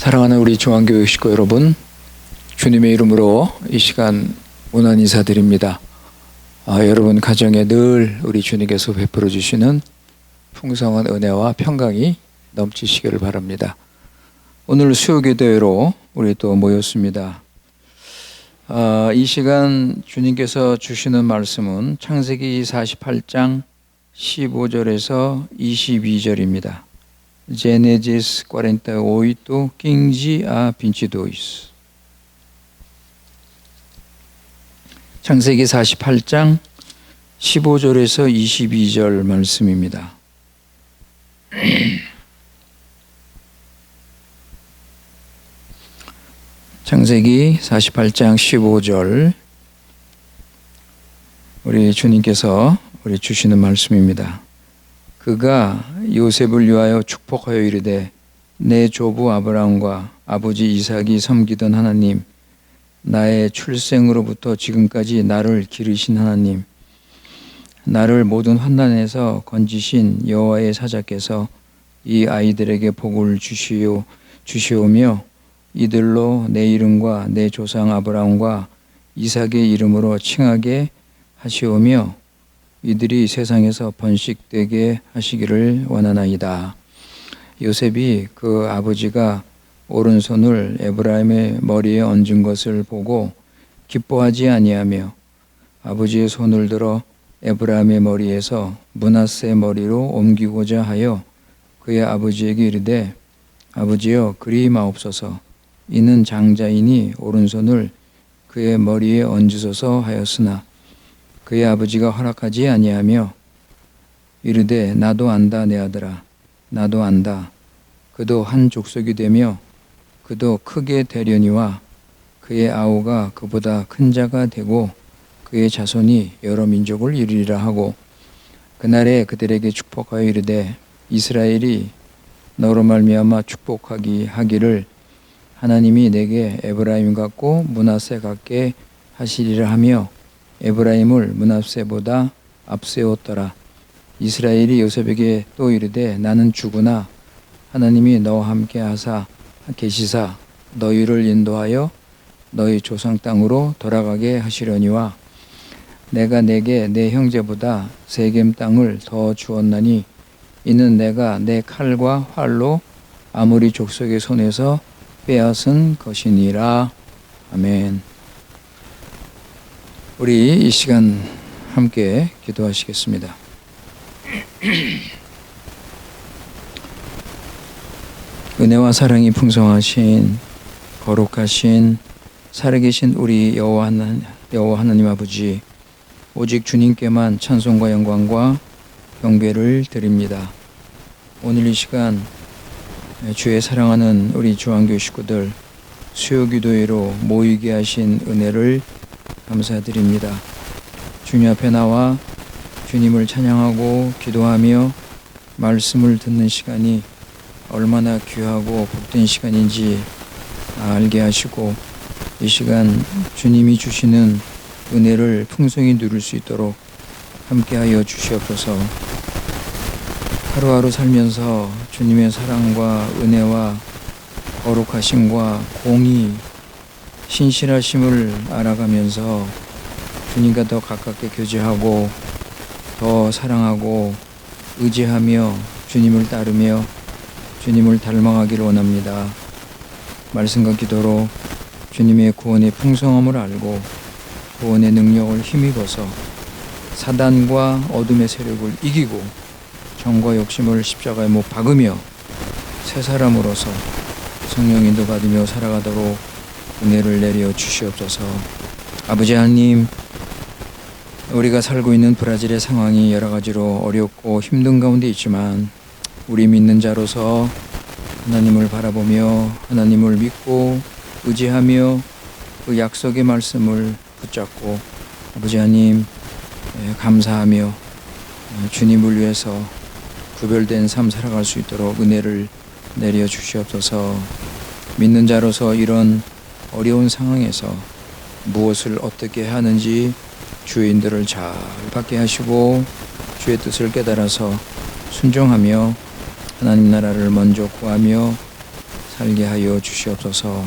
사랑하는 우리 중앙교회 식구 여러분, 주님의 이름으로 이 시간 문안 인사드립니다. 여러분 가정에 늘 우리 주님께서 베풀어 주시는 풍성한 은혜와 평강이 넘치시기를 바랍니다. 오늘 수요기도회로 우리 또 모였습니다. 이 시간 주님께서 주시는 말씀은 창세기 48장 15절에서 22절입니다. Gênesis 48, 15 a 22. 창세기 48장 15절에서 22절 말씀입니다. 창세기 48장 15절 우리 주님께서 우리 주시는 말씀입니다. 그가 요셉을 위하여 축복하여 이르되 내 조부 아브라함과 아버지 이삭이 섬기던 하나님, 나의 출생으로부터 지금까지 나를 기르신 하나님, 나를 모든 환난에서 건지신 여호와의 사자께서 이 아이들에게 복을 주시오며 이들로 내 이름과 내 조상 아브라함과 이삭의 이름으로 칭하게 하시오며 이들이 세상에서 번식되게 하시기를 원하나이다. 요셉이 그 아버지가 오른손을 에브라임의 머리에 얹은 것을 보고 기뻐하지 아니하며 아버지의 손을 들어 에브라임의 머리에서 므낫세 머리로 옮기고자 하여 그의 아버지에게 이르되 아버지여 그리 마옵소서. 이는 장자이니 오른손을 그의 머리에 얹으소서 하였으나 그의 아버지가 허락하지 아니하며 이르되 나도 안다 내 아들아 나도 안다. 그도 한 족속이 되며 그도 크게 되려니와 그의 아우가 그보다 큰 자가 되고 그의 자손이 여러 민족을 이루리라 하고 그날에 그들에게 축복하여 이르되 이스라엘이 너로 말미암아 축복하기 하기를 하나님이 내게 에브라임 같고 므낫세 같게 하시리라 하며 에브라임을 므낫세보다 앞세웠더라. 이스라엘이 요셉에게 또 이르되 나는 죽으나 하나님이 너와 함께 하사 계시사 너희를 인도하여 너희 조상 땅으로 돌아가게 하시려니와 내가 내게 내 형제보다 세겜 땅을 더 주었나니 이는 내가 내 칼과 활로 아모리 족속의 손에서 빼앗은 것이니라. 아멘. 우리 이 시간 함께 기도하시겠습니다. 은혜와 사랑이 풍성하신 거룩하신 살아계신 우리 여호와 하나님 아버지, 오직 주님께만 찬송과 영광과 경배를 드립니다. 오늘 이 시간 주의 사랑하는 우리 중앙교회 식구들 수요기도회로 모이게 하신 은혜를 감사드립니다. 주님 앞에 나와 주님을 찬양하고 기도하며 말씀을 듣는 시간이 얼마나 귀하고 복된 시간인지 알게 하시고 이 시간 주님이 주시는 은혜를 풍성히 누릴 수 있도록 함께하여 주시옵소서. 하루하루 살면서 주님의 사랑과 은혜와 거룩하심과 공의, 신실하심을 알아가면서 주님과 더 가깝게 교제하고 더 사랑하고 의지하며 주님을 따르며 주님을 닮아가기를 원합니다. 말씀과 기도로 주님의 구원의 풍성함을 알고 구원의 능력을 힘입어서 사단과 어둠의 세력을 이기고 정과 욕심을 십자가에 못 박으며 새 사람으로서 성령 인도 받으며 살아가도록 은혜를 내려 주시옵소서. 아버지 하나님, 우리가 살고 있는 브라질의 상황이 여러 가지로 어렵고 힘든 가운데 있지만 우리 믿는 자로서 하나님을 바라보며 하나님을 믿고 의지하며 그 약속의 말씀을 붙잡고 아버지 하나님 감사하며 주님을 위해서 구별된 삶 살아갈 수 있도록 은혜를 내려 주시옵소서. 믿는 자로서 이런 어려운 상황에서 무엇을 어떻게 하는지 주의 인도를 잘 받게 하시고 주의 뜻을 깨달아서 순종하며 하나님 나라를 먼저 구하며 살게 하여 주시옵소서.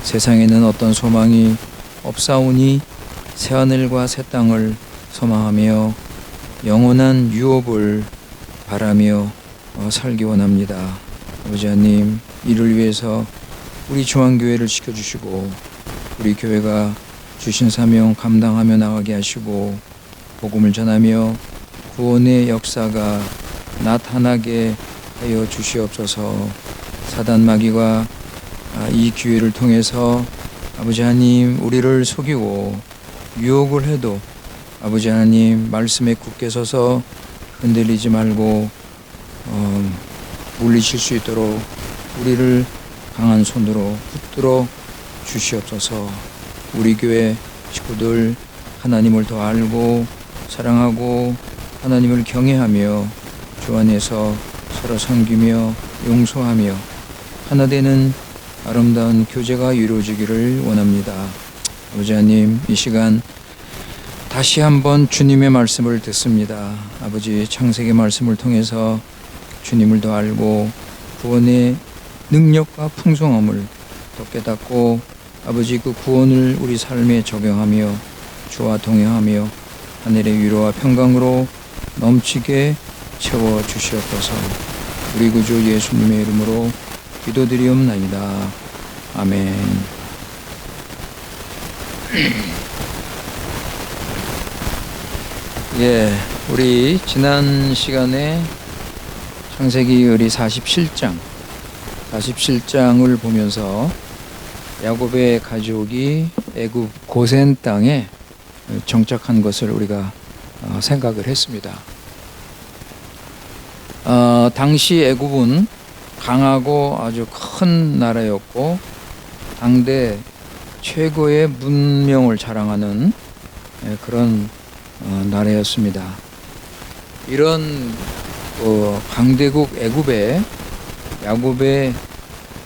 세상에는 어떤 소망이 없사오니 새하늘과 새 땅을 소망하며 영원한 유업을 바라며 살기 원합니다. 아버지 하나님, 이를 위해서 우리 중앙교회를 지켜주시고 우리 교회가 주신 사명 감당하며 나가게 하시고 복음을 전하며 구원의 역사가 나타나게 하여 주시옵소서. 사단 마귀가 이 기회를 통해서 아버지 하나님 우리를 속이고 유혹을 해도 아버지 하나님 말씀에 굳게 서서 흔들리지 말고 물리칠 수 있도록 우리를 강한 손으로 붙들어 주시옵소서. 우리 교회 식구들 하나님을 더 알고 사랑하고 하나님을 경외하며 주 안에서 서로 섬기며 용서하며 하나 되는 아름다운 교제가 이루어지기를 원합니다. 아버지 하나님, 이 시간 다시 한번 주님의 말씀을 듣습니다. 아버지, 창세기 말씀을 통해서 주님을 더 알고 구원의 능력과 풍성함을 더 깨닫고 아버지 그 구원을 우리 삶에 적용하며 주와 동행하며 하늘의 위로와 평강으로 넘치게 채워 주시옵소서. 우리 구주 예수님의 이름으로 기도드리옵나이다. 아멘. 예, 우리 지난 시간에 창세기 우리 47장을 보면서 야곱의 가족이 애굽 고센 땅에 정착한 것을 우리가 생각을 했습니다. 당시 애굽은 강하고 아주 큰 나라였고 당대 최고의 문명을 자랑하는 그런 나라였습니다. 이런 강대국 애굽에 야곱의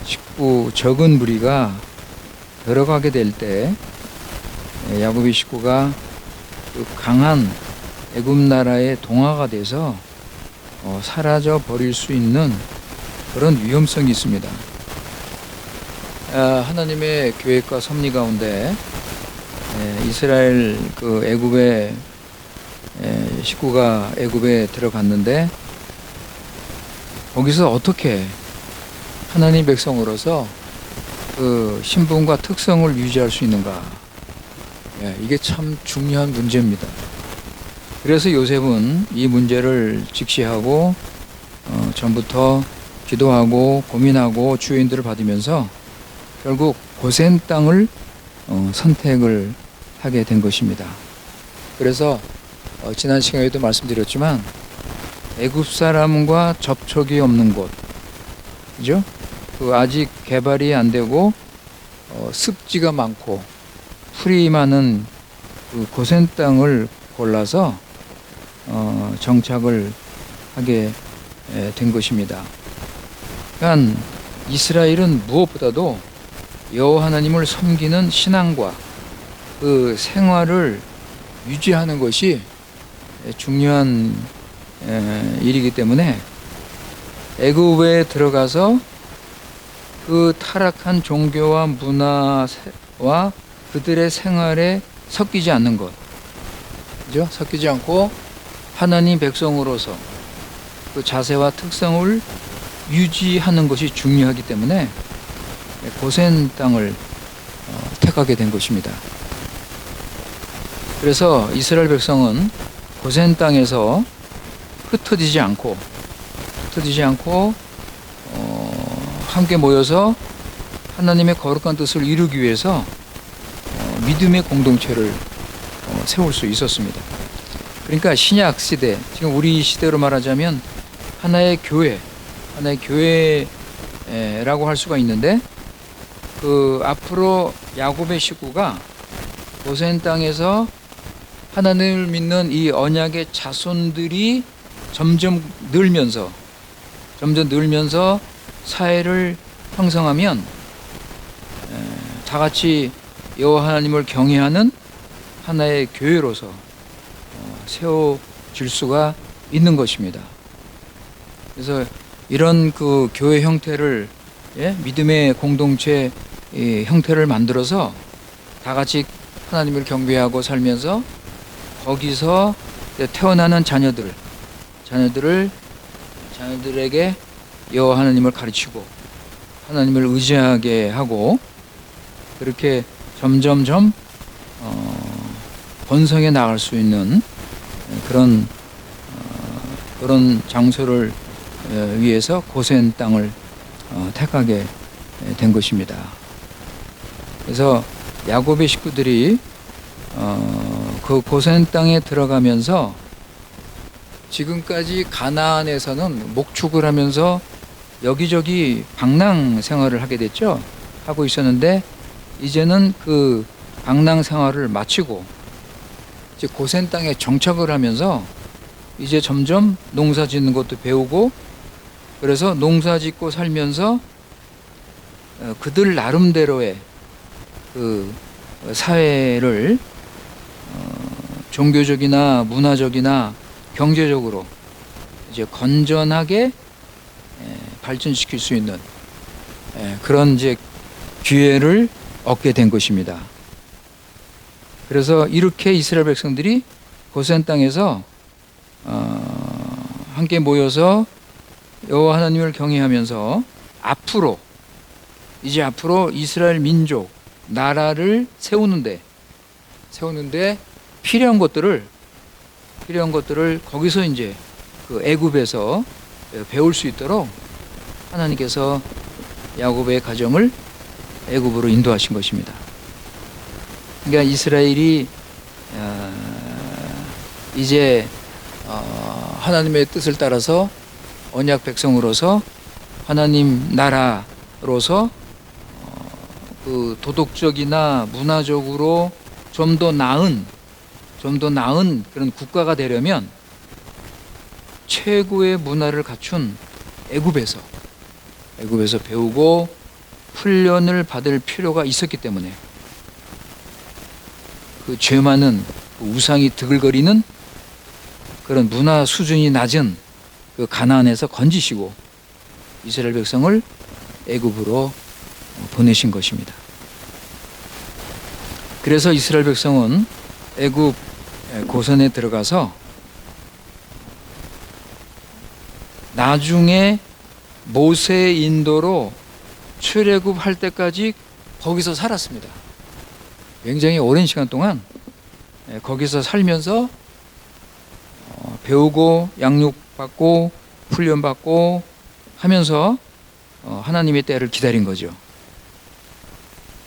식구 적은 무리가 들어가게 될 때 야곱의 식구가 그 강한 애굽 나라의 동화가 돼서 사라져 버릴 수 있는 그런 위험성이 있습니다. 하나님의 계획과 섭리 가운데 이스라엘 그 애굽의 식구가 애굽에 들어갔는데 거기서 어떻게 하나님 백성으로서 그 신분과 특성을 유지할 수 있는가? 이게 참 중요한 문제입니다. 그래서 요셉은 이 문제를 직시하고 전부터 기도하고 고민하고 주인들을 받으면서 결국 고센 땅을 선택을 하게 된 것입니다. 그래서 지난 시간에도 말씀드렸지만 애굽 사람과 접촉이 없는 곳, 그죠? 그 아직 개발이 안 되고 습지가 많고 풀이 많은 그 고센 땅을 골라서 정착을 하게 된 것입니다. 그러니까 이스라엘은 무엇보다도 여호와 하나님을 섬기는 신앙과 그 생활을 유지하는 것이 중요한 일이기 때문에 애굽에 들어가서 그 타락한 종교와 문화와 그들의 생활에 섞이지 않는 것, 그죠? 섞이지 않고 하나님 백성으로서 그 자세와 특성을 유지하는 것이 중요하기 때문에 고센 땅을 택하게 된 것입니다. 그래서 이스라엘 백성은 고센 땅에서 흩어지지 않고 함께 모여서 하나님의 거룩한 뜻을 이루기 위해서 믿음의 공동체를 세울 수 있었습니다. 그러니까 신약 시대, 지금 우리 시대로 말하자면 하나의 교회라고 할 수가 있는데 그 앞으로 야곱의 식구가 고센 땅에서 하나님을 믿는 이 언약의 자손들이 점점 늘면서 사회를 형성하면 다 같이 여호와 하나님을 경외하는 하나의 교회로서 세워질 수가 있는 것입니다. 그래서 이런 그 교회 형태를 믿음의 공동체 형태를 만들어서 다 같이 하나님을 경배하고 살면서 거기서 태어나는 자녀들에게 여호와 하나님을 가르치고 하나님을 의지하게 하고 그렇게 점점점 번성해 나갈 수 있는 그런 장소를 위해서 고센 땅을 택하게 된 것입니다. 그래서 야곱의 식구들이 그 고센 땅에 들어가면서 지금까지 가나안에서는 목축을 하면서 여기저기 방랑 생활을 하게 됐죠. 하고 있었는데 이제는 그 방랑 생활을 마치고 이제 고센 땅에 정착을 하면서 이제 점점 농사 짓는 것도 배우고 그래서 농사 짓고 살면서 그들 나름대로의 그 사회를 종교적이나 문화적이나 경제적으로 이제 건전하게 발전시킬 수 있는 그런 이제 기회를 얻게 된 것입니다. 그래서 이렇게 이스라엘 백성들이 고센 땅에서 함께 모여서 여호와 하나님을 경외하면서 이제 앞으로 이스라엘 민족 나라를 세우는데 필요한 것들을 거기서 이제 그 애굽에서 배울 수 있도록 하나님께서 야곱의 가정을 애굽으로 인도하신 것입니다. 그러니까 이스라엘이 이제 하나님의 뜻을 따라서 언약 백성으로서 하나님 나라로서 그 도덕적이나 문화적으로 좀 더 나은 그런 국가가 되려면 최고의 문화를 갖춘 애굽에서 배우고 훈련을 받을 필요가 있었기 때문에 그 죄 많은 그 우상이 드글거리는 그런 문화 수준이 낮은 그 가나안에서 건지시고 이스라엘 백성을 애굽으로 보내신 것입니다. 그래서 이스라엘 백성은 애굽 고선에 들어가서 나중에 모세의 인도로 출애굽할 때까지 거기서 살았습니다. 굉장히 오랜 시간 동안 거기서 살면서 배우고 양육받고 훈련받고 하면서 하나님의 때를 기다린 거죠.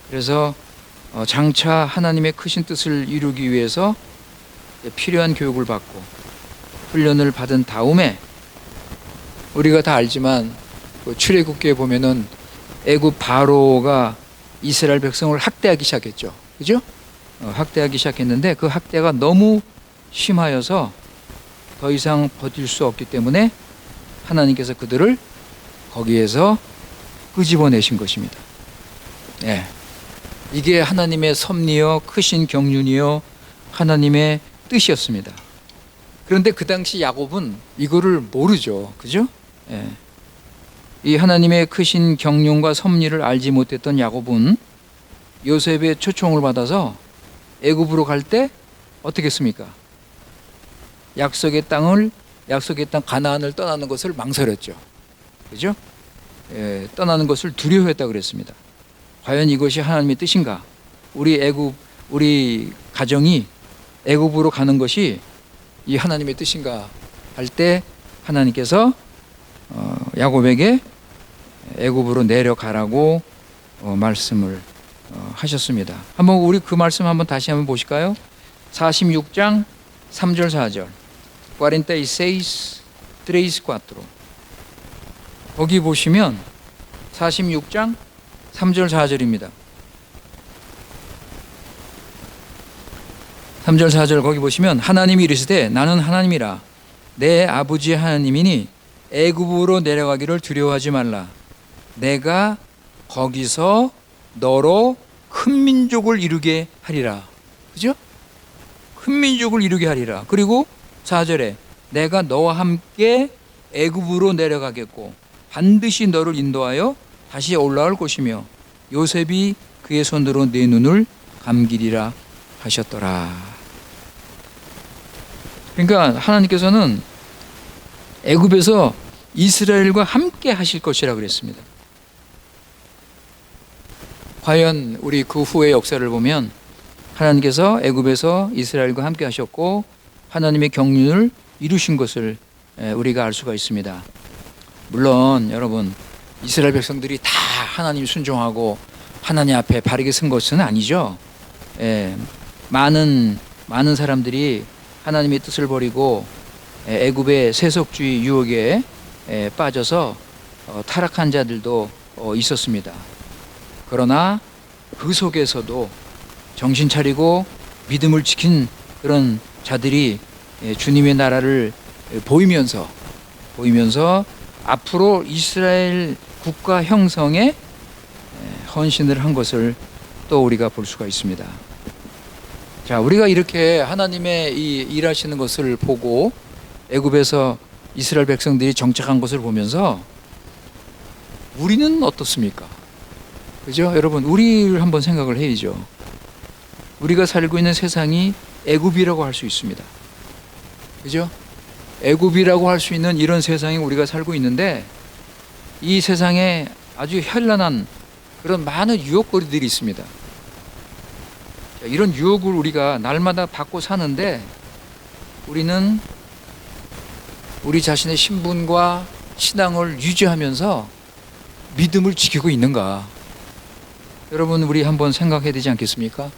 그래서 장차 하나님의 크신 뜻을 이루기 위해서 필요한 교육을 받고 훈련을 받은 다음에 우리가 다 알지만 출애굽기에 보면은 애굽 바로가 이스라엘 백성을 학대하기 시작했죠. 그죠? 학대하기 시작했는데 그 학대가 너무 심하여서 더 이상 버틸 수 없기 때문에 하나님께서 그들을 거기에서 끄집어내신 것입니다. 예. 이게 하나님의 섭리요 크신 경륜이요 하나님의 뜻이었습니다. 그런데 그 당시 야곱은 이거를 모르죠. 그죠? 예. 이 하나님의 크신 경륜과 섭리를 알지 못했던 야곱은 요셉의 초청을 받아서 애굽으로 갈 때 어떻게 했습니까? 약속의 땅 가나안을 떠나는 것을 망설였죠. 그죠? 예, 떠나는 것을 두려워했다고 그랬습니다. 과연 이것이 하나님의 뜻인가? 우리 가정이 애굽으로 가는 것이 이 하나님의 뜻인가? 할 때 하나님께서 야곱에게 애굽으로 내려가라고 말씀을 하셨습니다. 한번 우리 그 말씀 한번 다시 한번 보실까요? 46장 3절 4절 46, 3, 4 거기 보시면 46장 3절 4절입니다. 3절 4절 거기 보시면 하나님이 이르시되 나는 하나님이라 내 아버지 하나님이니 애굽으로 내려가기를 두려워하지 말라. 내가 거기서 너로 큰 민족을 이루게 하리라. 그죠? 큰 민족을 이루게 하리라. 그리고 4절에 내가 너와 함께 애굽으로 내려가겠고 반드시 너를 인도하여 다시 올라올 것이며 요셉이 그의 손으로 내 눈을 감기리라 하셨더라. 그러니까 하나님께서는 애굽에서 이스라엘과 함께 하실 것이라 그랬습니다. 과연 우리 그 후의 역사를 보면 하나님께서 애굽에서 이스라엘과 함께 하셨고 하나님의 경륜을 이루신 것을 우리가 알 수가 있습니다. 물론 여러분, 이스라엘 백성들이 다 하나님 순종하고 하나님 앞에 바르게 선 것은 아니죠. 많은 사람들이 하나님의 뜻을 버리고 애굽의 세속주의 유혹에 빠져서 타락한 자들도 있었습니다. 그러나 그 속에서도 정신 차리고 믿음을 지킨 그런 자들이 주님의 나라를 보이면서 앞으로 이스라엘 국가 형성에 헌신을 한 것을 또 우리가 볼 수가 있습니다. 자, 우리가 이렇게 하나님의 이 일하시는 것을 보고 애굽에서 이스라엘 백성들이 정착한 것을 보면서 우리는 어떻습니까? 그죠? 여러분, 우리를 한번 생각을 해야죠. 우리가 살고 있는 세상이 애굽이라고 할 수 있습니다. 그죠? 애굽이라고 할 수 있는 이런 세상에 우리가 살고 있는데 이 세상에 아주 현란한 그런 많은 유혹거리들이 있습니다. 이런 유혹을 우리가 날마다 받고 사는데 우리는 우리 자신의 신분과 신앙을 유지하면서 믿음을 지키고 있는가? 여러분, 우리 한번 생각해야 되지 않겠습니까?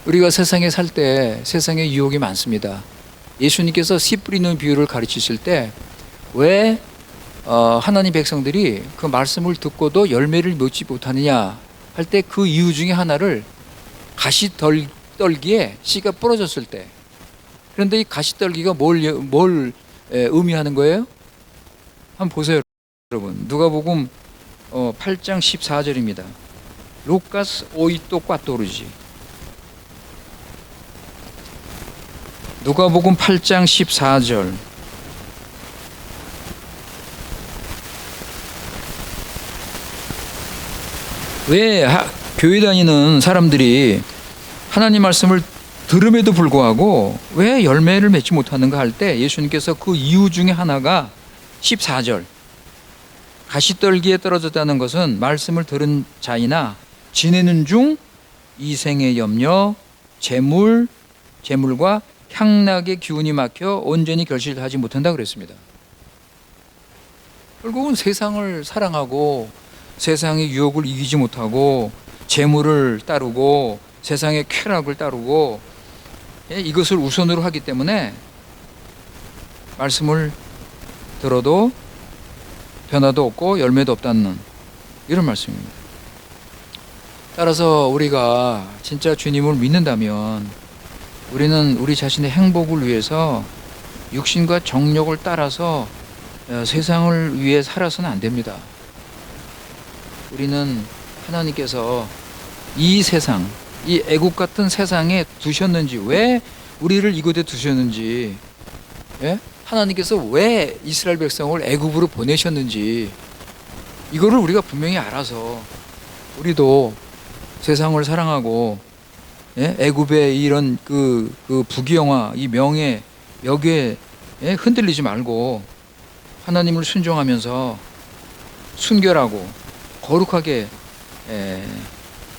우리가 세상에 살 때 세상에 유혹이 많습니다. 예수님께서 씨 뿌리는 비유를 가르치실 때 왜 하나님 백성들이 그 말씀을 듣고도 열매를 맺지 못하느냐 할 때 그 이유 중에 하나를 가시떨기에 씨가 부러졌을 때. 그런데 이 가시떨기가 뭘 의미하는 거예요? 한번 보세요, 여러분. 누가복음 8장 14절입니다. 루카스 오이토 꽈토르지. 누가복음 8장 14절. 왜 교회 다니는 사람들이 하나님 말씀을 들음에도 불구하고 왜 열매를 맺지 못하는가 할 때 예수님께서 그 이유 중에 하나가 14절. 가시떨기에 떨어졌다는 것은 말씀을 들은 자이나 지내는 중 이생의 염려, 재물과 향락의 기운이 막혀 온전히 결실하지 못한다 그랬습니다. 결국은 세상을 사랑하고 세상의 유혹을 이기지 못하고 재물을 따르고 세상의 쾌락을 따르고 이것을 우선으로 하기 때문에 말씀을 들어도 변화도 없고 열매도 없다는 이런 말씀입니다. 따라서 우리가 진짜 주님을 믿는다면 우리는 우리 자신의 행복을 위해서 육신과 정욕을 따라서 세상을 위해 살아서는 안 됩니다. 우리는 하나님께서 이 세상, 이 애국 같은 세상에 두셨는지, 왜 우리를 이곳에 두셨는지, 하나님께서 왜 이스라엘 백성을 애국으로 보내셨는지 이거를 우리가 분명히 알아서 우리도 세상을 사랑하고 애굽의 이런 그 부귀영화, 이 명예, 여기에 흔들리지 말고 하나님을 순종하면서 순결하고 거룩하게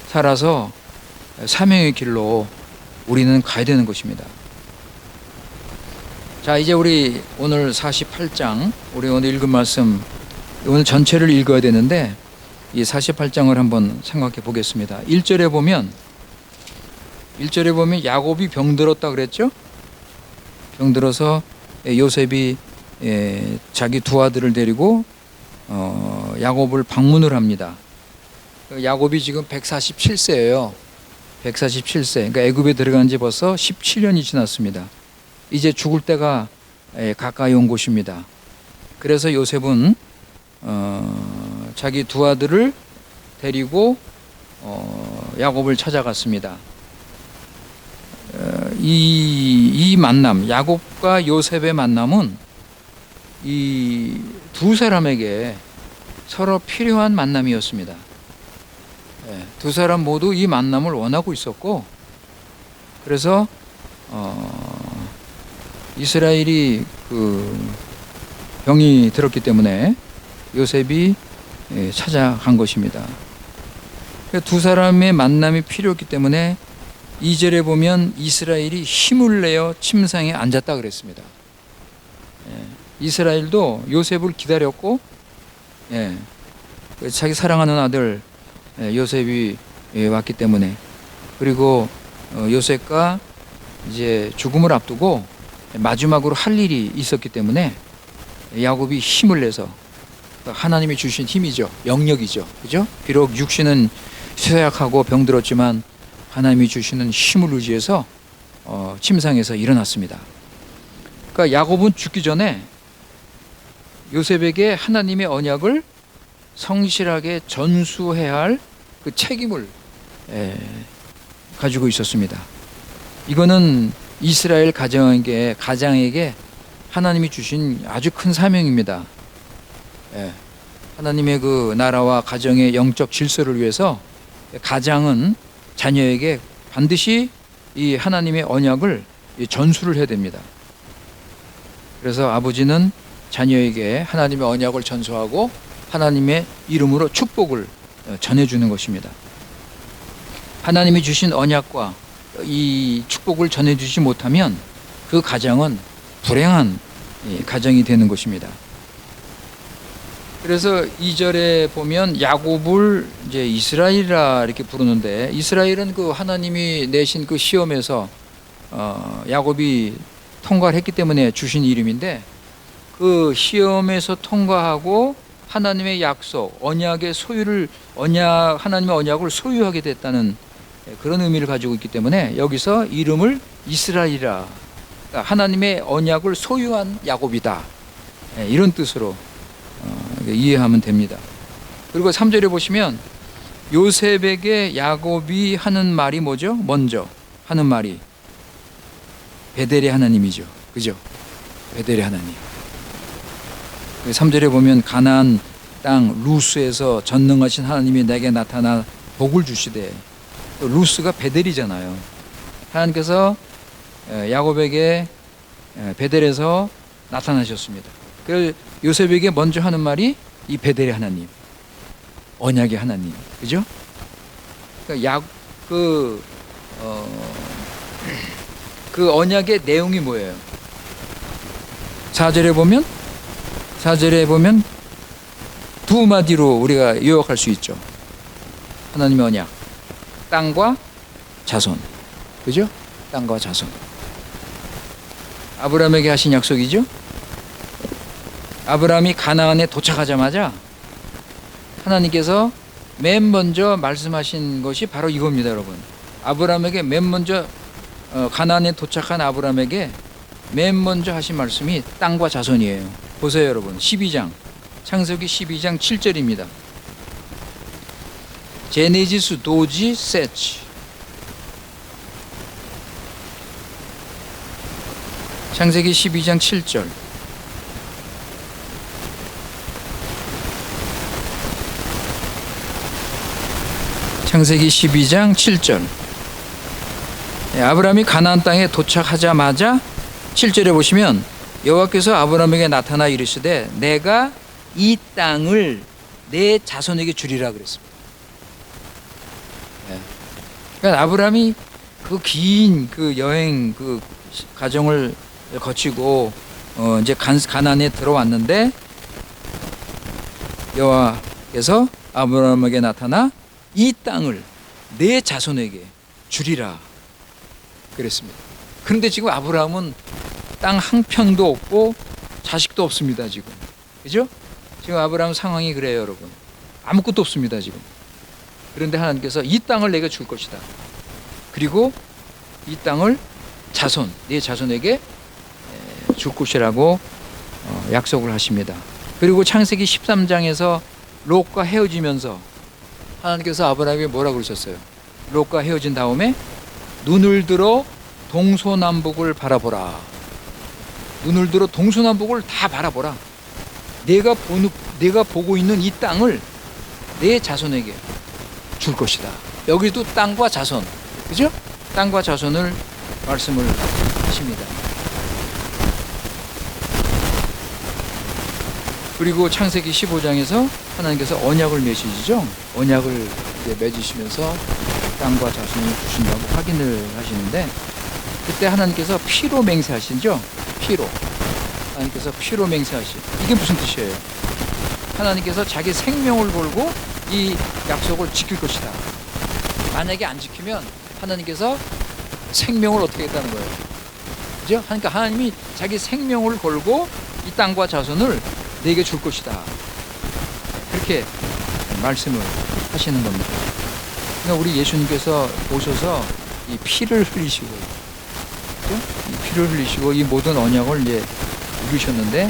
살아서 사명의 길로 우리는 가야 되는 것입니다. 자, 이제 우리 오늘 48장, 우리 오늘 읽은 말씀, 오늘 전체를 읽어야 되는데 이 48장을 한번 생각해 보겠습니다. 1절에 보면 야곱이 병들었다 그랬죠? 병들어서 요셉이 자기 두 아들을 데리고 야곱을 방문을 합니다. 야곱이 지금 147세예요. 147세. 그러니까 애굽에 들어간 지 벌써 17년이 지났습니다. 이제 죽을 때가 가까이 온 곳입니다. 그래서 요셉은 자기 두 아들을 데리고 야곱을 찾아갔습니다. 이 만남, 야곱과 요셉의 만남은 이 두 사람에게 서로 필요한 만남이었습니다. 두 사람 모두 이 만남을 원하고 있었고, 그래서 이스라엘이 그 병이 들었기 때문에 요셉이 찾아간 것입니다. 두 사람의 만남이 필요했기 때문에 2절에 보면 이스라엘이 힘을 내어 침상에 앉았다 그랬습니다. 이스라엘도 요셉을 기다렸고, 자기 사랑하는 아들 요셉이 왔기 때문에, 그리고 요셉과 이제 죽음을 앞두고 마지막으로 할 일이 있었기 때문에 야곱이 힘을 내서, 하나님이 주신 힘이죠, 영역이죠, 그죠? 비록 육신은 쇠약하고 병들었지만 하나님이 주시는 힘을 의지해서 침상에서 일어났습니다. 그러니까 야곱은 죽기 전에 요셉에게 하나님의 언약을 성실하게 전수해야 할 그 책임을 가지고 있었습니다. 이거는 이스라엘 가정에게 하나님이 주신 아주 큰 사명입니다. 하나님의 그 나라와 가정의 영적 질서를 위해서 가장은 자녀에게 반드시 이 하나님의 언약을 전수를 해야 됩니다. 그래서 아버지는 자녀에게 하나님의 언약을 전수하고 하나님의 이름으로 축복을 전해주는 것입니다. 하나님이 주신 언약과 이 축복을 전해주지 못하면 그 가정은 불행한 가정이 되는 것입니다. 그래서 2절에 보면 야곱을 이제 이스라엘이라 이렇게 부르는데, 이스라엘은 그 하나님이 내신 그 시험에서 야곱이 통과를 했기 때문에 주신 이름인데, 그 시험에서 통과하고 하나님의 약속, 언약의 하나님의 언약을 소유하게 됐다는 그런 의미를 가지고 있기 때문에 여기서 이름을 이스라엘이라, 그러니까 하나님의 언약을 소유한 야곱이다, 이런 뜻으로 이해하면 됩니다. 그리고 3절에 보시면 요셉에게 야곱이 하는 말이 뭐죠? 먼저 하는 말이 베델의 하나님이죠, 그죠? 베델의 하나님. 3절에 보면 가나안 땅 루스에서 전능하신 하나님이 내게 나타나 복을 주시되, 루스가 베델이잖아요. 하나님께서 야곱에게 베델에서 나타나셨습니다. 그래서 요셉에게 먼저 하는 말이 이 베델의 하나님, 언약의 하나님, 그죠? 그러니까 그 언약의 내용이 뭐예요? 4절에 보면 두 마디로 우리가 요약할 수 있죠. 하나님의 언약, 땅과 자손, 그죠? 땅과 자손. 아브라함에게 하신 약속이죠. 아브라함이 가나안에 도착하자마자 하나님께서 맨 먼저 말씀하신 것이 바로 이겁니다, 여러분. 아브라함에게 맨 먼저 가나안에 도착한 아브라함에게 맨 먼저 하신 말씀이 땅과 자손이에요. 보세요, 여러분. 12장, 창세기 12장 7절입니다. 제네시스 도지 세치. 창세기 12장 7절. 창세기 12장 7절. 아브라함이 가나안 땅에 도착하자마자 7절에 보시면 여호와께서 아브라함에게 나타나 이르시되 내가 이 땅을 내 자손에게 주리라 그랬습니다. 그러니까 아브라함이 그 긴 그 여행 그 과정을 거치고 이제 가나안에 들어왔는데 여호와께서 아브라함에게 나타나 이 땅을 내 자손에게 주리라 그랬습니다. 그런데 지금 아브라함은 땅 한 평도 없고 자식도 없습니다, 지금. 그죠? 지금 아브라함 상황이 그래요, 여러분. 아무것도 없습니다, 지금. 그런데 하나님께서 이 땅을 내게 줄 것이다. 그리고 이 땅을 내 자손에게 줄 것이라고 약속을 하십니다. 그리고 창세기 13장에서 롯과 헤어지면서 하나님께서 아브라함에게 뭐라고 그러셨어요? 롯과 헤어진 다음에 눈을 들어 동서남북을 바라보라. 눈을 들어 동서남북을 다 바라보라. 내가 보고 있는 이 땅을 내 자손에게 줄 것이다. 여기도 땅과 자손, 그죠? 땅과 자손을 말씀을 하십니다. 그리고 창세기 15장에서 하나님께서 언약을 맺으시죠. 언약을 이제 맺으시면서 땅과 자손을 주신다고 확인을 하시는데, 그때 하나님께서 피로 맹세하시죠. 피로. 하나님께서 피로 맹세하시. 이게 무슨 뜻이에요? 하나님께서 자기 생명을 걸고 이 약속을 지킬 것이다. 만약에 안 지키면 하나님께서 생명을 어떻게 했다는 거예요? 그죠? 그러니까 하나님이 자기 생명을 걸고 이 땅과 자손을 내게 줄 것이다. 그렇게 말씀을 하시는 겁니다. 그러니까 우리 예수님께서 오셔서 이 피를 흘리시고, 그죠? 이 피를 흘리시고 이 모든 언약을 이제 이루셨는데,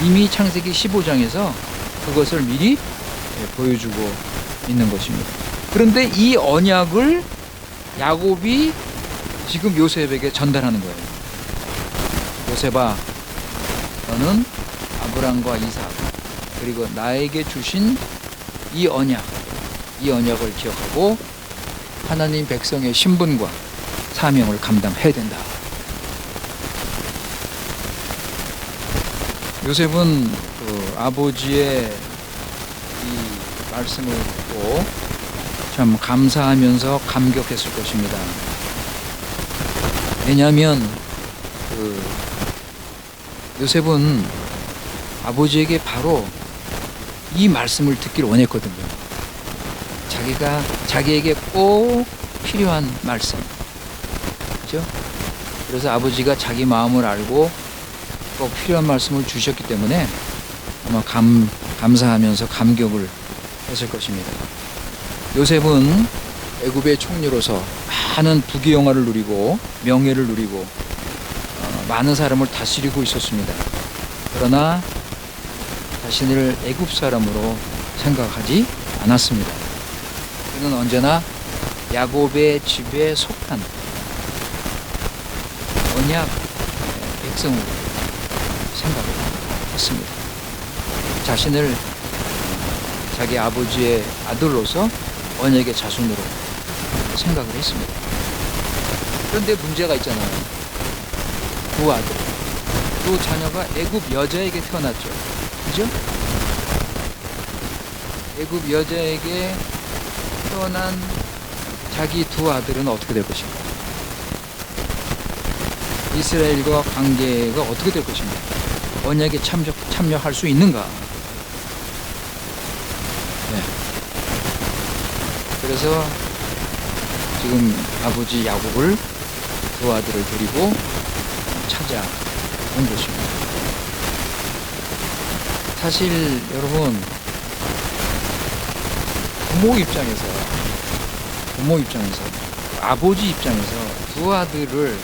이미 창세기 15장에서 그것을 미리 보여주고 있는 것입니다. 그런데 이 언약을 야곱이 지금 요셉에게 전달하는 거예요. 요셉아, 너는 아브람과 이삭 그리고 나에게 주신 이 언약을 기억하고 하나님 백성의 신분과 사명을 감당해야 된다. 요셉은 그 아버지의 이 말씀을 듣고 참 감사하면서 감격했을 것입니다. 왜냐하면 그 요셉은 아버지에게 바로 이 말씀을 듣기를 원했거든요. 자기에게 꼭 필요한 말씀, 그렇죠? 그래서 아버지가 자기 마음을 알고 꼭 필요한 말씀을 주셨기 때문에 아마 감사하면서 감격을 했을 것입니다. 요셉은 애굽의 총리로서 많은 부귀영화를 누리고 명예를 누리고 많은 사람을 다스리고 있었습니다. 그러나 자신을 애굽 사람으로 생각하지 않았습니다. 그는 언제나 야곱의 집에 속한 언약 백성으로 생각을 했습니다. 자신을 자기 아버지의 아들로서 언약의 자손으로 생각을 했습니다. 그런데 문제가 있잖아요. 두 아들, 두 자녀가 애굽 여자에게 태어났죠. 그죠? 애굽 여자에게 태어난 자기 두 아들은 어떻게 될 것인가? 이스라엘과 관계가 어떻게 될 것인가? 언약에 참여할 수 있는가? 네. 그래서 지금 아버지 야곱을 두 아들을 데리고 찾아온 것입니다. 사실 여러분, 부모 입장에서 아버지 입장에서 두 아들은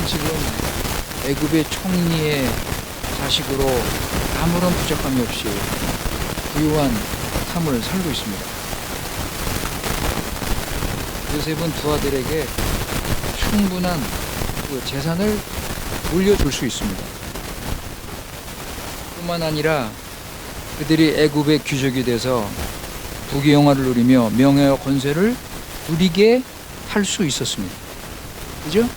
지금 애굽의 총리의 자식으로 아무런 부족함이 없이 부유한 삶을 살고 있습니다. 요셉은 두 아들에게 충분한 그 재산을 물려줄 수 있습니다. 뿐만 아니라 그들이 애굽의 귀족이 돼서 부귀영화를 누리며 명예와 권세를 누리게 할 수 있었습니다. 그죠?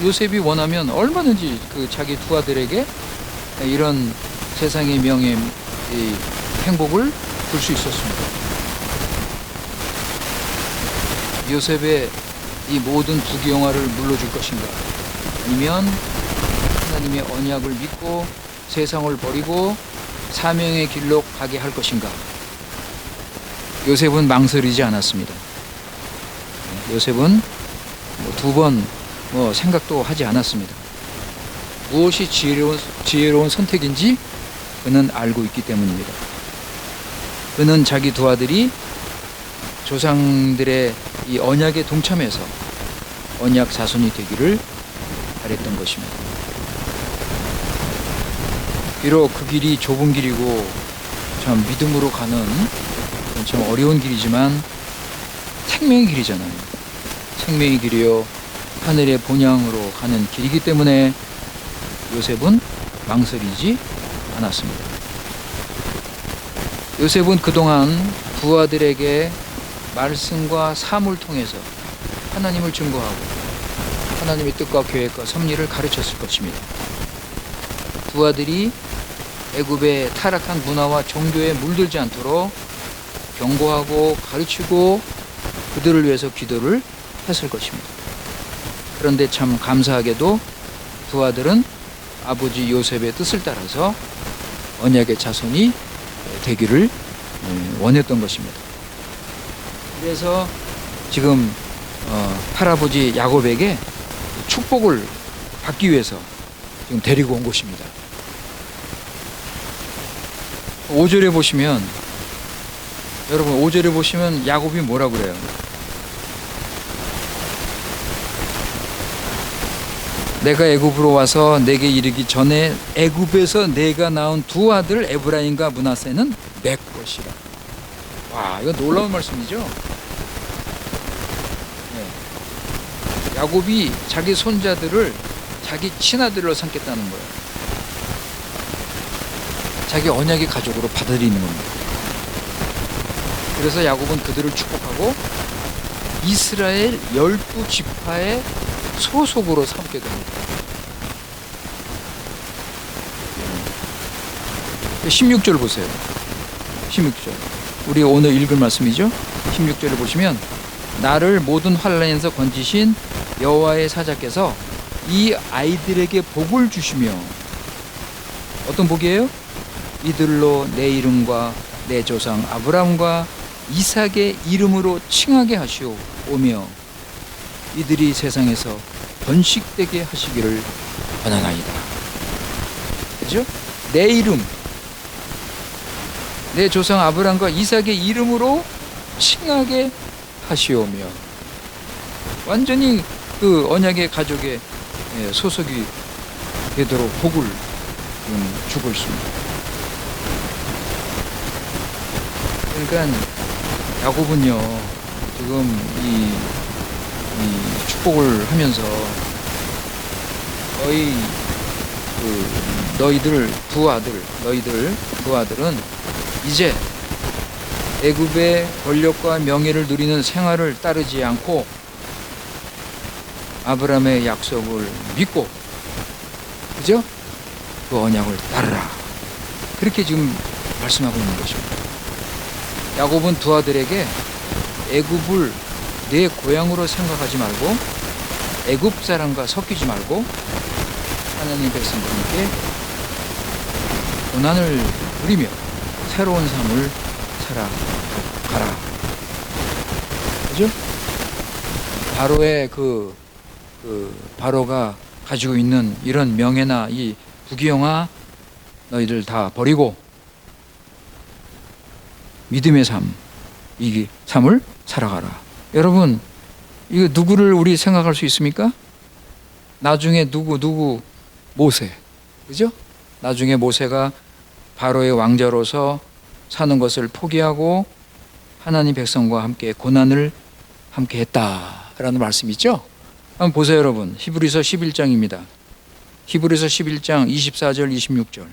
요셉이 원하면 얼마든지 그 자기 두 아들에게 이런 세상의 명예, 이 행복을 줄 수 있었습니다. 요셉의 이 모든 부귀영화를 물려줄 것인가? 아니면 하나님의 언약을 믿고 세상을 버리고 사명의 길로 가게 할 것인가? 요셉은 망설이지 않았습니다. 요셉은 두 번 생각도 하지 않았습니다. 무엇이 지혜로운 선택인지 그는 알고 있기 때문입니다. 그는 자기 두 아들이 조상들의 이 언약에 동참해서 언약 자손이 되기를 바랬던 것입니다. 비록 그 길이 좁은 길이고 참 믿음으로 가는 참 어려운 길이지만 생명의 길이잖아요. 생명의 길이요 하늘의 본향으로 가는 길이기 때문에 요셉은 망설이지 않았습니다. 요셉은 그동안 부하들에게 말씀과 삶을 통해서 하나님을 증거하고 하나님의 뜻과 계획과 섭리를 가르쳤을 것입니다. 부하들이 애굽의 타락한 문화와 종교에 물들지 않도록 경고하고 가르치고 그들을 위해서 기도를 했을 것입니다. 그런데 참 감사하게도 부하들은 아버지 요셉의 뜻을 따라서 언약의 자손이 되기를 원했던 것입니다. 그래서 지금 할아버지 야곱에게 축복을 받기 위해서 지금 데리고 온 것입니다. 5절에 보시면, 여러분 5절에 보시면 야곱이 뭐라고 그래요? 내가 애굽으로 와서 내게 이르기 전에 애굽에서 내가 낳은 두 아들 에브라임과 므낫세는 내 것이라. 와, 이거 놀라운 말씀이죠. 네. 야곱이 자기 손자들을 자기 친아들로 삼겠다는 거예요. 자기 언약의 가족으로 받아들이는 겁니다. 그래서 야곱은 그들을 축복하고 이스라엘 12지파의 소속으로 삼게 됩니다. 16절 보세요. 16절. 우리 오늘 읽을 말씀이죠. 16절을 보시면 나를 모든 환난에서 건지신 여호와의 사자께서 이 아이들에게 복을 주시며, 어떤 복이에요? 이들로 내 이름과 내 조상 아브라함과 이삭의 이름으로 칭하게 하시오며 이들이 세상에서 번식되게 하시기를 원하나이다. 그죠? 내 이름, 내 조상 아브라함과 이삭의 이름으로 칭하게 하시오며, 완전히 그 언약의 가족의 소속이 되도록 복을 주고 있습니다. 그러니까 야곱은요, 지금 이 축복을 하면서 너희 너희들 부하들은 이제 애굽의 권력과 명예를 누리는 생활을 따르지 않고 아브라함의 약속을 믿고, 그죠? 그 언약을 따르라. 그렇게 지금 말씀하고 있는 것입니다. 야곱은 부하들에게 애굽을 내 고향으로 생각하지 말고 애굽 사람과 섞이지 말고 하나님 백성들에게 고난을 누리며 새로운 삶을 살아가라. 그죠? 바로의 바로가 가지고 있는 이런 명예나 이 부귀영화 너희들 다 버리고 믿음의 삶, 이 삶을 살아가라. 여러분, 이거 누구를 우리 생각할 수 있습니까? 나중에 누구 모세, 그죠? 나중에 모세가 바로의 왕자로서 사는 것을 포기하고 하나님 백성과 함께 고난을 함께 했다라는 말씀이 있죠? 한번 보세요, 여러분. 히브리서 11장입니다. 히브리서 11장 24절 26절.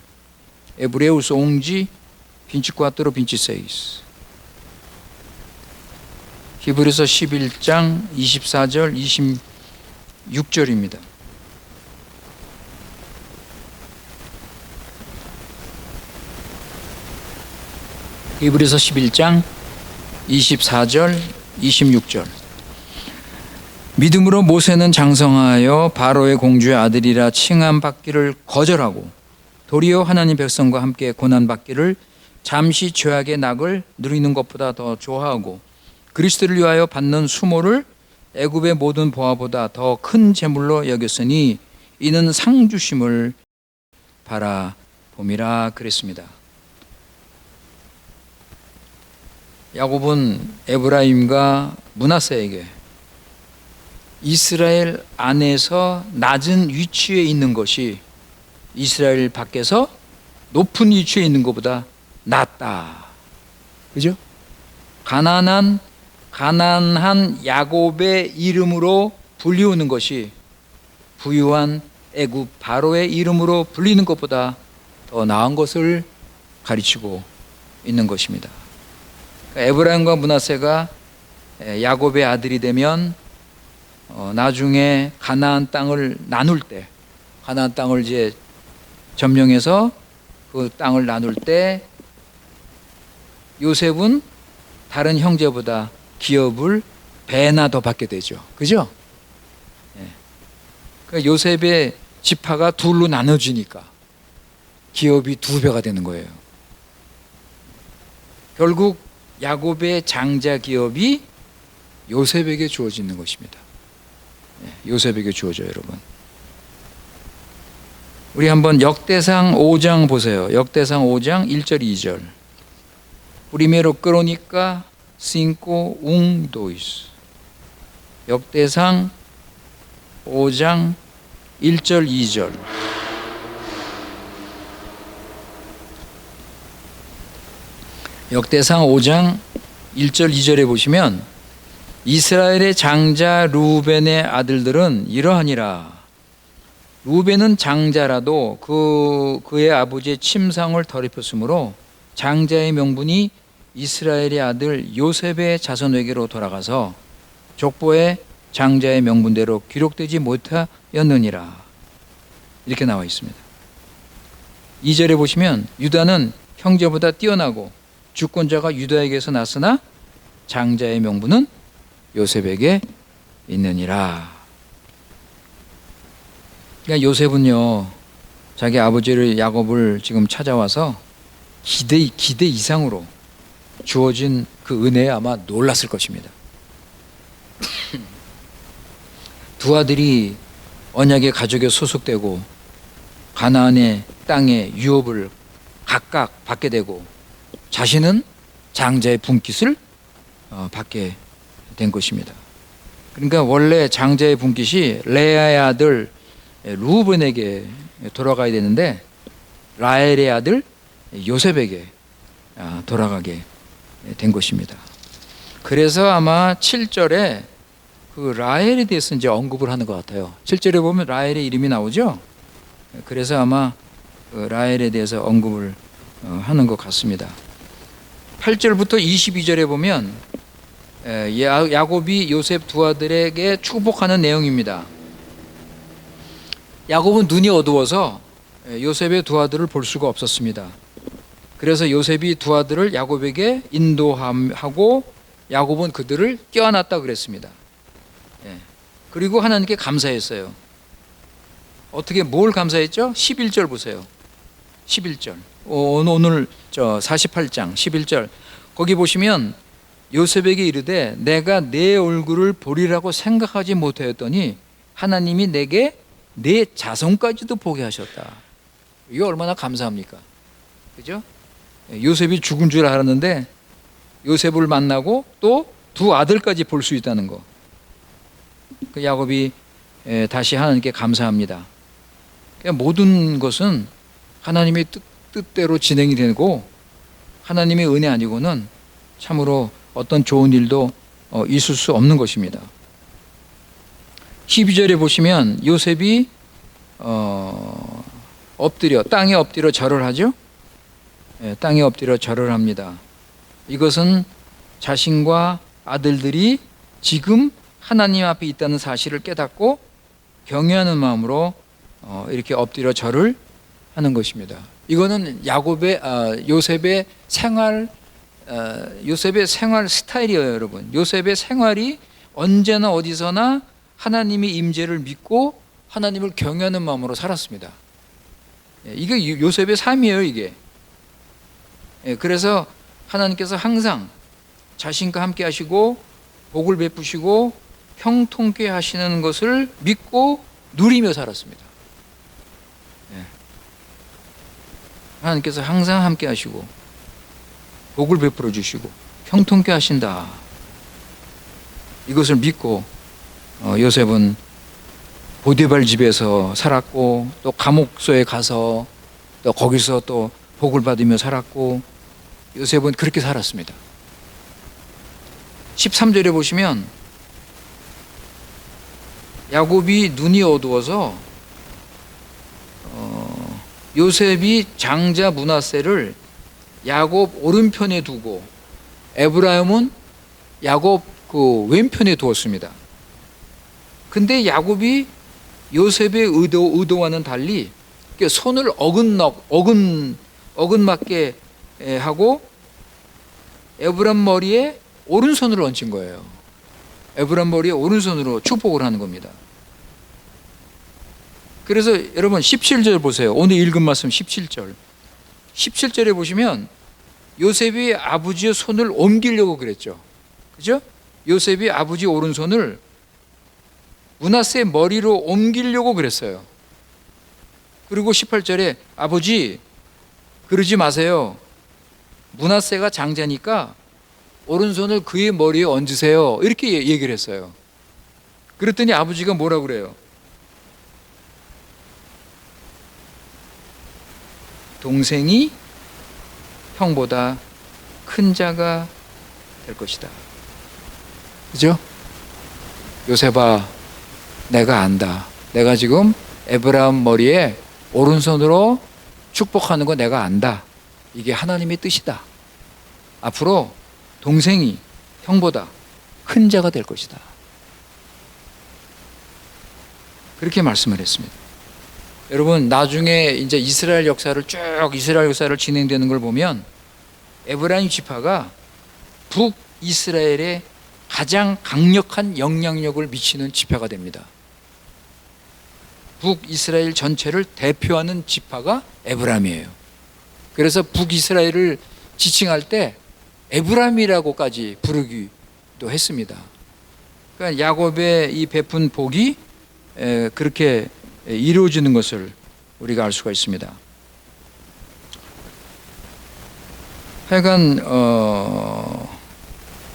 에브레우스 옹지 24 26. 히브리서 11장 24절 26절입니다. 히브리서 11장 24절 26절. 믿음으로 모세는 장성하여 바로의 공주의 아들이라 칭함 받기를 거절하고 도리어 하나님 백성과 함께 고난 받기를 잠시 죄악의 낙을 누리는 것보다 더 좋아하고 그리스도를 위하여 받는 수모를 애굽의 모든 보화보다 더 큰 재물로 여겼으니 이는 상 주심을 바라봄이라 그랬습니다. 야곱은 에브라임과 므낫세에게 이스라엘 안에서 낮은 위치에 있는 것이 이스라엘 밖에서 높은 위치에 있는 것보다 낫다. 그죠? 가난한 야곱의 이름으로 불리우는 것이 부유한 애굽 바로의 이름으로 불리는 것보다 더 나은 것을 가르치고 있는 것입니다. 그러니까 에브라임과 므낫세가 야곱의 아들이 되면 나중에 가나안 땅을 나눌 때, 가나안 땅을 이제 점령해서 그 땅을 나눌 때 요셉은 다른 형제보다 기업을 배나 더 받게 되죠. 그죠? 그러니까 요셉의 지파가 둘로 나눠지니까 기업이 2배가 되는 거예요. 결국 야곱의 장자 기업이 요셉에게 주어지는 것입니다. 요셉에게 주어져요, 여러분. 우리 한번 역대상 5장 보세요. 역대상 5장 1절 2절. Primero Crónica 5, 1, 2. 역대상 5장 1절 2절. 역대상 5장 1절 2절에 보시면 이스라엘의 장자 루벤의 아들들은 이러하니라. 루벤은 장자라도 그의 아버지의 침상을 더럽혔으므로 장자의 명분이 이스라엘의 아들 요셉의 자손에게로 돌아가서 족보에 장자의 명분대로 기록되지 못하였느니라. 이렇게 나와 있습니다. 2절에 보시면 유다는 형제보다 뛰어나고 주권자가 유다에게서 났으나 장자의 명분은 요셉에게 있느니라. 그러니까 요셉은요, 자기 아버지를 야곱을 지금 찾아와서 기대 이상으로 주어진 그 은혜에 아마 놀랐을 것입니다. 두 아들이 언약의 가족에 소속되고 가나안의 땅에 유업을 각각 받게 되고 자신은 장자의 분깃을 받게 된 것입니다. 그러니까 원래 장자의 분깃이 레아의 아들 루벤에게 돌아가야 되는데 라헬의 아들 요셉에게 돌아가게 된 것입니다. 그래서 아마 7절에 그 라헬에 대해서 이제 언급을 하는 것 같아요. 7절에 보면 라헬의 이름이 나오죠. 그래서 아마 그 라헬에 대해서 언급을 하는 것 같습니다. 8절부터 22절에 보면 야곱이 요셉 두 아들에게 축복하는 내용입니다. 야곱은 눈이 어두워서 요셉의 두 아들을 볼 수가 없었습니다. 그래서 요셉이 두 아들을 야곱에게 인도하고 야곱은 그들을 껴안았다 그랬습니다. 그리고 하나님께 감사했어요. 어떻게 뭘 감사했죠? 11절 보세요. 11절. 오늘 48장 11절. 거기 보시면 요셉에게 이르되 내가 내 얼굴을 보리라고 생각하지 못하였더니 하나님이 내게 내 자손까지도 보게 하셨다. 이게 얼마나 감사합니까? 그죠? 요셉이 죽은 줄 알았는데 요셉을 만나고 또 두 아들까지 볼 수 있다는 거. 그 야곱이 다시 하나님께 감사합니다. 그러니까 모든 것은 하나님의 뜻대로 진행이 되고 하나님의 은혜 아니고는 참으로 어떤 좋은 일도 있을 수 없는 것입니다. 12절에 보시면 요셉이 땅에 엎드려 절을 하죠. 땅에 엎드려 절을 합니다. 이것은 자신과 아들들이 지금 하나님 앞에 있다는 사실을 깨닫고 경외하는 마음으로 이렇게 엎드려 절을 하는 것입니다. 이거는 요셉의 생활 스타일이에요, 여러분. 요셉의 생활이 언제나 어디서나 하나님의 임재를 믿고 하나님을 경외하는 마음으로 살았습니다. 이게 요셉의 삶이에요, 이게. 그래서 하나님께서 항상 자신과 함께 하시고 복을 베푸시고 형통케 하시는 것을 믿고 누리며 살았습니다. 하나님께서 항상 함께 하시고 복을 베풀어 주시고 형통케 하신다. 이것을 믿고 요셉은 보디발 집에서 살았고 또 감옥소에 가서 또 거기서 또 복을 받으며 살았고 요셉은 그렇게 살았습니다. 13절에 보시면 야곱이 눈이 어두워서 요셉이 장자 므낫세를 야곱 오른편에 두고 에브라임은 야곱 그 왼편에 두었습니다. 근데 야곱이 요셉의 의도와는 달리 손을 어긋맞게 하고 에브라임 머리에 오른손을 얹은 거예요. 에브라임 머리에 오른손으로 축복을 하는 겁니다. 그래서 여러분 17절 보세요. 오늘 읽은 말씀 17절. 17절에 보시면 요셉이 아버지의 손을 옮기려고 그랬죠. 그죠? 요셉이 아버지 오른손을 므낫세 머리로 옮기려고 그랬어요. 그리고 18절에 아버지 그러지 마세요. 므낫세가 장자니까 오른손을 그의 머리에 얹으세요. 이렇게 얘기를 했어요. 그랬더니 아버지가 뭐라 그래요? 동생이 형보다 큰 자가 될 것이다. 그죠? 요셉아, 내가 안다. 내가 지금 에브라임 머리에 오른손으로 축복하는 거 내가 안다. 이게 하나님의 뜻이다. 앞으로 동생이 형보다 큰 자가 될 것이다. 그렇게 말씀을 했습니다. 여러분, 나중에 이제 이스라엘 역사를 진행되는 걸 보면 에브라임 지파가 북이스라엘에 가장 강력한 영향력을 미치는 지파가 됩니다. 북이스라엘 전체를 대표하는 지파가 에브라임이에요. 그래서 북이스라엘을 지칭할 때 에브라임이라고까지 부르기도 했습니다. 그러니까 야곱의 이 베푼 복이 그렇게 이루어지는 것을 우리가 알 수가 있습니다. 하여간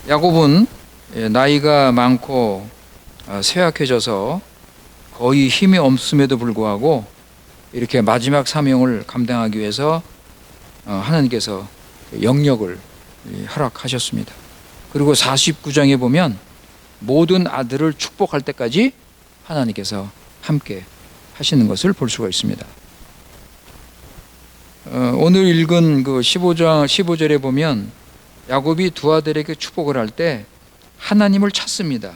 야곱은 나이가 많고 쇠약해져서 거의 힘이 없음에도 불구하고 이렇게 마지막 사명을 감당하기 위해서 하나님께서 영역을 허락하셨습니다. 그리고 49장에 보면 모든 아들을 축복할 때까지 하나님께서 함께 하시는 것을 볼 수가 있습니다. 오늘 읽은 그 15절에 보면 야곱이 두 아들에게 축복을 할 때 하나님을 찾습니다.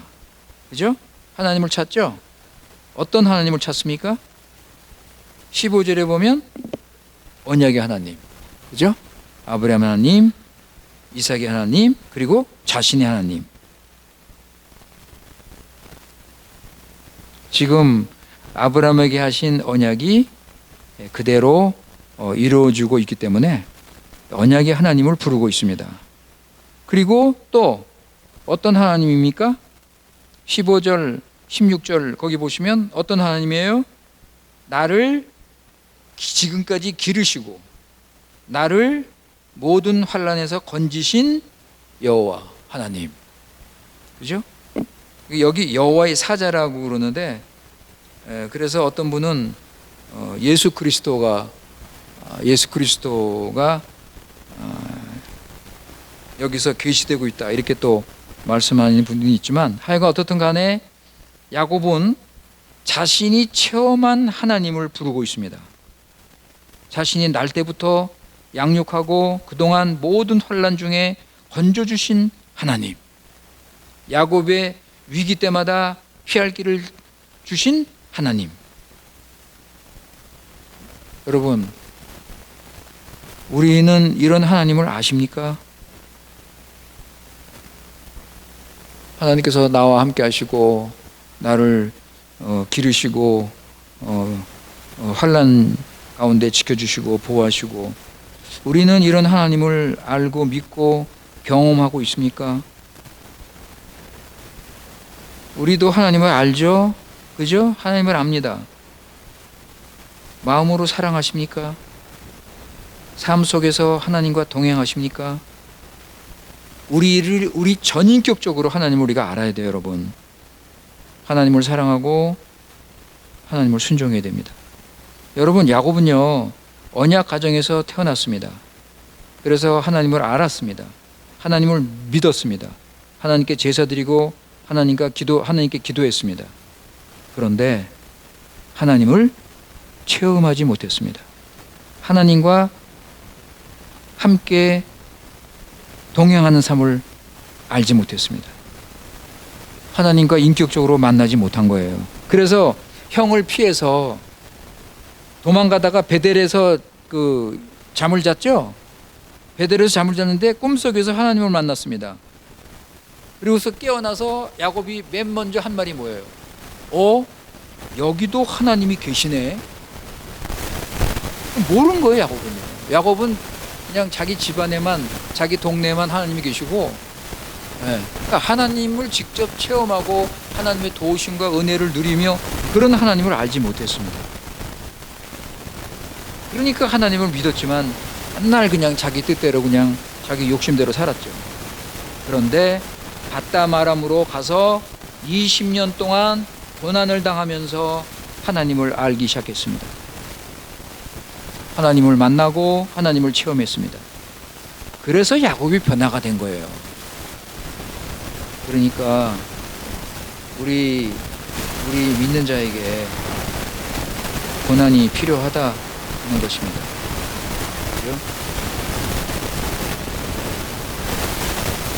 그죠? 하나님을 찾죠? 어떤 하나님을 찾습니까? 15절에 보면 언약의 하나님. 그죠? 아브라함 하나님, 이삭의 하나님, 그리고 자신의 하나님. 지금 아브라함에게 하신 언약이 그대로 이루어지고 있기 때문에 언약의 하나님을 부르고 있습니다. 그리고 또 어떤 하나님입니까? 15절, 16절 거기 보시면 어떤 하나님이에요? 나를 지금까지 기르시고 나를 모든 환난에서 건지신 여호와 하나님. 그죠? 여기 여호와의 사자라고 그러는데 그래서 어떤 분은 예수 그리스도가 여기서 계시되고 있다 이렇게 또 말씀하는 분이 있지만 하여간 어떻든 간에 야곱은 자신이 체험한 하나님을 부르고 있습니다. 자신이 날 때부터 양육하고 그동안 모든 환난 중에 건져주신 하나님, 야곱의 위기 때마다 피할 길을 주신 하나님. 여러분, 우리는 이런 하나님을 아십니까? 하나님께서 나와 함께 하시고 나를 기르시고 환난 가운데 지켜주시고 보호하시고 우리는 이런 하나님을 알고 믿고 경험하고 있습니까? 우리도 하나님을 알죠? 그죠? 하나님을 압니다. 마음으로 사랑하십니까? 삶 속에서 하나님과 동행하십니까? 우리 전인격적으로 하나님을 우리가 알아야 돼요, 여러분. 하나님을 사랑하고 하나님을 순종해야 됩니다. 여러분, 야곱은요 언약 가정에서 태어났습니다. 그래서 하나님을 알았습니다. 하나님을 믿었습니다. 하나님께 제사드리고 하나님께 기도했습니다. 그런데 하나님을 체험하지 못했습니다. 하나님과 함께 동행하는 삶을 알지 못했습니다. 하나님과 인격적으로 만나지 못한 거예요. 그래서 형을 피해서 도망가다가 베델에서 잠을 잤죠. 베델에서 잠을 잤는데 꿈속에서 하나님을 만났습니다. 그리고서 깨어나서 야곱이 맨 먼저 한 말이 뭐예요? 여기도 하나님이 계시네. 모르는 거예요, 야곱은요. 야곱은 그냥 자기 집안에만, 자기 동네에만 하나님이 계시고, 그러니까 하나님을 직접 체험하고 하나님의 도우심과 은혜를 누리며 그런 하나님을 알지 못했습니다. 그러니까 하나님을 믿었지만 맨날 그냥 자기 뜻대로 그냥 자기 욕심대로 살았죠. 그런데 바다마람으로 가서 20년 동안 고난을 당하면서 하나님을 알기 시작했습니다. 하나님을 만나고 하나님을 체험했습니다. 그래서 야곱이 변화가 된 거예요. 그러니까 우리 믿는 자에게 고난이 필요하다 하는 것입니다. 그렇죠?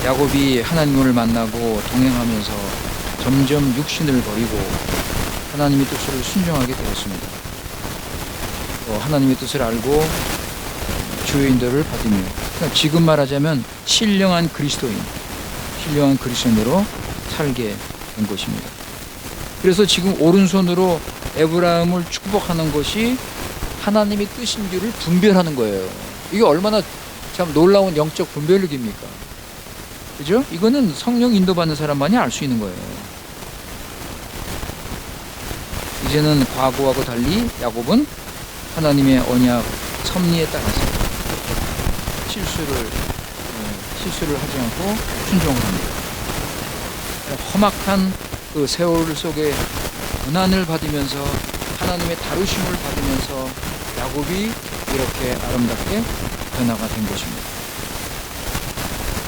야곱이 하나님을 만나고 동행하면서 점점 육신을 버리고 하나님의 뜻을 순종하게 되었습니다. 하나님의 뜻을 알고 주의 인도를 받으며, 그러니까 지금 말하자면 신령한 그리스도인으로 살게 된 것입니다. 그래서 지금 오른손으로 에브라임을 축복하는 것이 하나님의 뜻인 줄을 분별하는 거예요. 이게 얼마나 참 놀라운 영적 분별력입니까? 그죠? 이거는 성령 인도받는 사람만이 알 수 있는 거예요. 이제는 과거하고 달리 야곱은 하나님의 언약 섭리에 따라서 실수를 하지 않고 순종을 합니다. 험악한 그 세월 속에 고난을 받으면서 하나님의 다루심을 받으면서 야곱이 이렇게 아름답게 변화가 된 것입니다.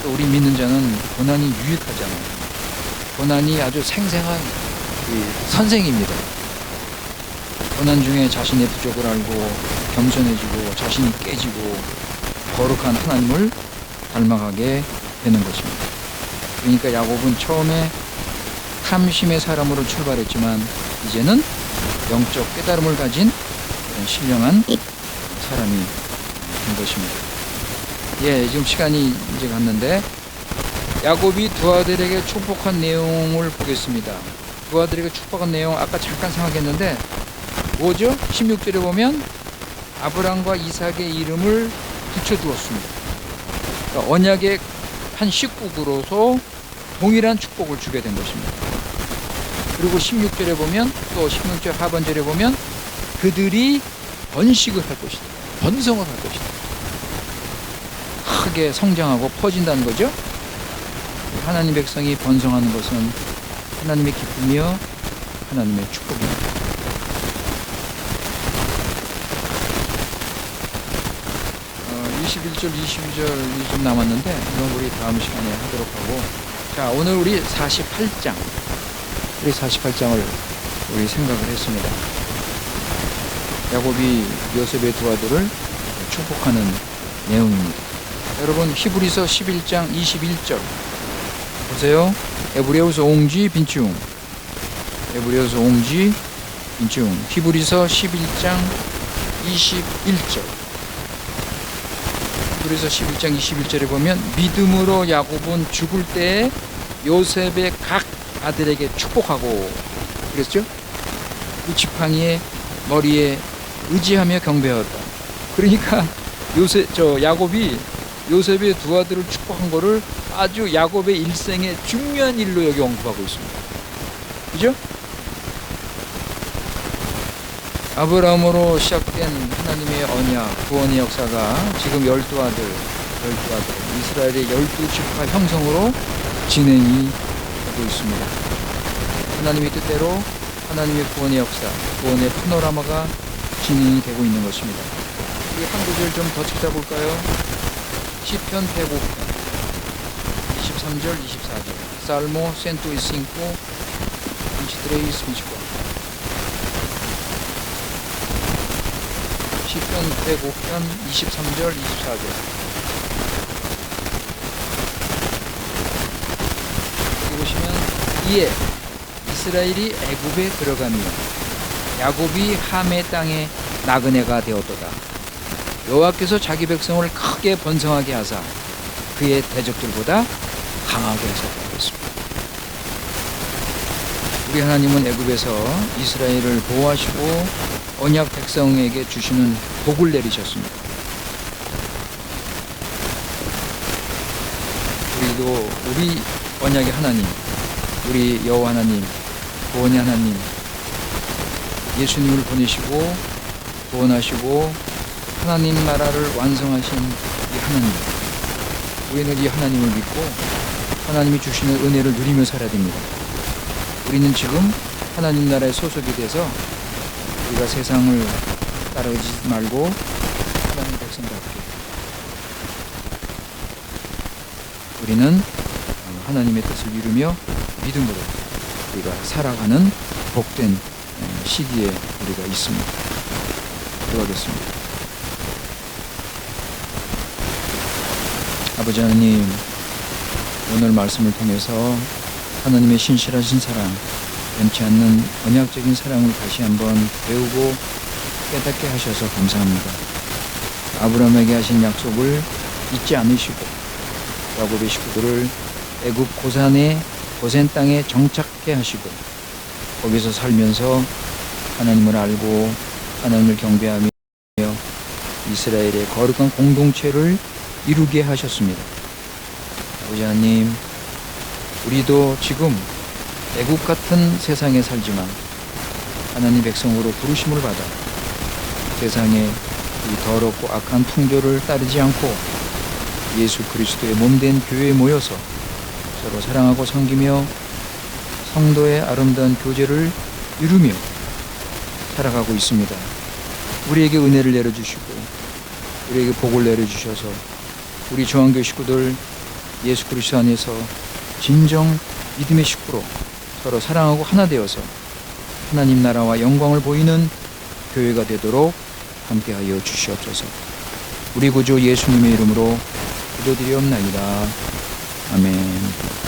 또 우리 믿는 자는 고난이 유익하잖아요. 고난이 아주 생생한 선생입니다. 고난 중에 자신의 부족을 알고 겸손해지고 자신이 깨지고 거룩한 하나님을 닮아가게 되는 것입니다. 그러니까 야곱은 처음에 탐심의 사람으로 출발했지만 이제는 영적 깨달음을 가진 그런 신령한 사람이 된 것입니다. 지금 시간이 이제 갔는데 야곱이 두 아들에게 축복한 내용을 보겠습니다. 두 아들에게 축복한 내용 아까 잠깐 생각했는데 뭐죠? 16절에 보면 아브람과 이삭의 이름을 붙여두었습니다. 그러니까 언약의 한 식국으로서 동일한 축복을 주게 된 것입니다. 그리고 16절에 보면 또 16절 하반절에 보면 그들이 번식을 할 것이다. 번성을 할 것이다. 크게 성장하고 퍼진다는 거죠. 하나님 백성이 번성하는 것은 하나님의 기쁨이요 하나님의 축복입니다. 21절, 22절이 좀 남았는데 이건 우리 다음 시간에 하도록 하고, 자, 오늘 우리 48장을 우리 생각을 했습니다. 야곱이 요셉의 두 아들을 축복하는 내용입니다. 여러분 히브리서 11장 21절 보세요. 에브레우스 옹지 빈치웅 히브리서 11장 21절 히브리서 11장 21절에 보면 믿음으로 야곱은 죽을 때에 요셉의 각 아들에게 축복하고 그랬죠? 그 지팡이의 머리에 의지하며 경배하였다. 그러니까 야곱이 요셉의 두 아들을 축복한 거를 아주 야곱의 일생의 중요한 일로 여기 언급하고 있습니다. 그죠? 아브라함으로 시작된 하나님의 언약, 구원의 역사가 지금 12아들, 이스라엘의 12지파 형성으로 진행이 되고 있습니다. 하나님의 뜻대로 하나님의 구원의 역사, 구원의 파노라마가 진행이 되고 있는 것입니다. 우리 한 구절 좀 더 찾아볼까요? 시편 105편 23절 24절 Salmo 105 23, 24 시편 105편 23절 24절. 여기 보시면 이에 이스라엘이 애굽에 들어가며 야곱이 함의 땅에 나그네가 되었도다. 여호와께서 자기 백성을 크게 번성하게 하사 그의 대적들보다 강하게 하셨다고 했습니다. 우리 하나님은 애굽에서 이스라엘을 보호하시고 언약 백성에게 주시는 복을 내리셨습니다. 우리도 우리 언약의 하나님, 우리 여호와 하나님, 구원의 하나님, 예수님을 보내시고 구원하시고 하나님 나라를 완성하신 이 하나님, 우리는 이 하나님을 믿고 하나님이 주시는 은혜를 누리며 살아야 됩니다. 우리는 지금 하나님 나라에 소속이 돼서 우리가 세상을 따르지 말고 하나님 백성답게 우리는 하나님의 뜻을 이루며 믿음으로 우리가 살아가는 복된 시기에 우리가 있습니다. 기도하겠습니다. 아버지 하나님, 오늘 말씀을 통해서 하나님의 신실하신 사랑, 변치 않는 언약적인 사랑을 다시 한번 배우고 깨닫게 하셔서 감사합니다. 아브라함에게 하신 약속을 잊지 않으시고 야곱의 식구들을 애굽 고센 땅에 정착해 하시고 거기서 살면서 하나님을 알고 하나님을 경배하며 이스라엘의 거룩한 공동체를 이루게 하셨습니다. 아버지 하나님, 우리도 지금 애국 같은 세상에 살지만 하나님 백성으로 부르심을 받아 세상의 이 더럽고 악한 풍조를 따르지 않고 예수 그리스도의 몸된 교회에 모여서 서로 사랑하고 섬기며 성도의 아름다운 교제를 이루며 살아가고 있습니다. 우리에게 은혜를 내려주시고 우리에게 복을 내려주셔서 우리 중앙교회 식구들 예수 그리스도 안에서 진정 믿음의 식구로 서로 사랑하고 하나 되어서 하나님 나라와 영광을 보이는 교회가 되도록 함께하여 주시옵소서. 우리 구주 예수님의 이름으로 기도드리옵나이다. 아멘.